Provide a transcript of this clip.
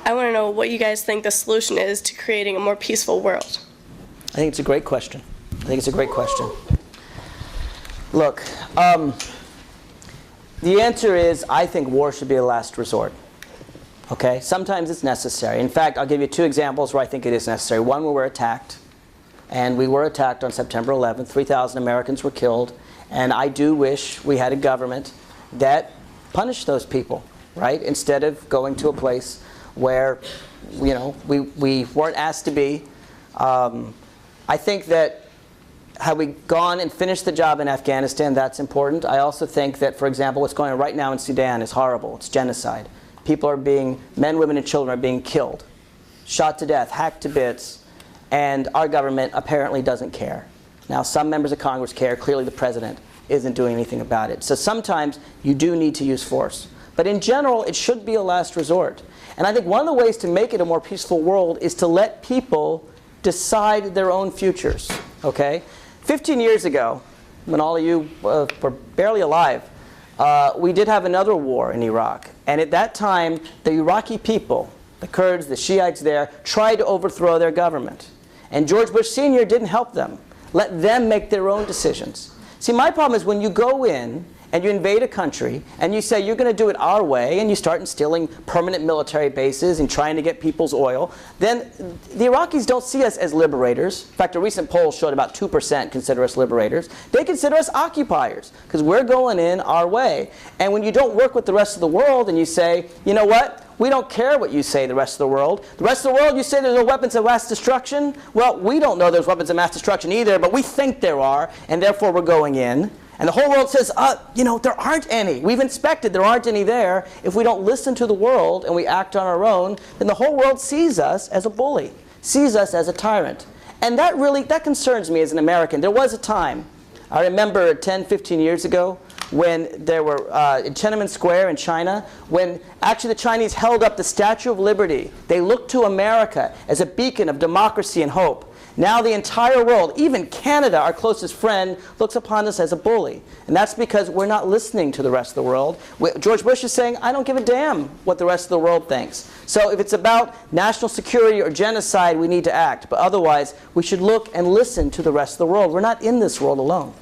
I want to know what you guys think the solution is to creating a more peaceful world. I think it's a great question. I think it's a great question. Look, the answer is I think war should be a last resort. Okay? Sometimes it's necessary. In fact, I'll give you two examples where I think it is necessary. One where we're attacked, and we were attacked on September 11th. 3,000 Americans were killed, and I do wish we had a government that punished those people, right? Instead of going to a place where, you know, we weren't asked to be. I think that had we gone and finished the job in Afghanistan, that's important. I also think that, for example, what's going on right now in Sudan is horrible. It's genocide. People are being, men, women, and children are being killed, shot to death, hacked to bits, and our government apparently doesn't care. Now, some members of Congress care. Clearly, the president isn't doing anything about it. So sometimes you do need to use force. But in general, it should be a last resort. And I think one of the ways to make it a more peaceful world is to let people decide their own futures. Okay? 15 years ago, when all of you were barely alive, we did have another war in Iraq. And at that time, the Iraqi people, the Kurds, the Shiites there, tried to overthrow their government. And George Bush Sr. didn't help them. Let them make their own decisions. See, my problem is when you go in and you invade a country and you say you're going to do it our way and you start instilling permanent military bases and trying to get people's oil, then the Iraqis don't see us as liberators. In fact, a recent poll showed about 2% consider us liberators. They consider us occupiers because we're going in our way. And when you don't work with the rest of the world and you say, you know what? We don't care what you say, the rest of the world. The rest of the world, you say there's no weapons of mass destruction. Well, we don't know there's weapons of mass destruction either, but we think there are, and therefore we're going in. And the whole world says, you know, there aren't any. We've inspected, there aren't any there. If we don't listen to the world and we act on our own, then the whole world sees us as a bully, sees us as a tyrant. And that concerns me as an American. There was a time, I remember 10, 15 years ago, when there were, in Tiananmen Square in China, when actually the Chinese held up the Statue of Liberty. They looked to America as a beacon of democracy and hope. Now the entire world, even Canada, our closest friend, looks upon us as a bully. And that's because we're not listening to the rest of the world. George Bush is saying, I don't give a damn what the rest of the world thinks. So if it's about national security or genocide, we need to act. But otherwise, we should look and listen to the rest of the world. We're not in this world alone.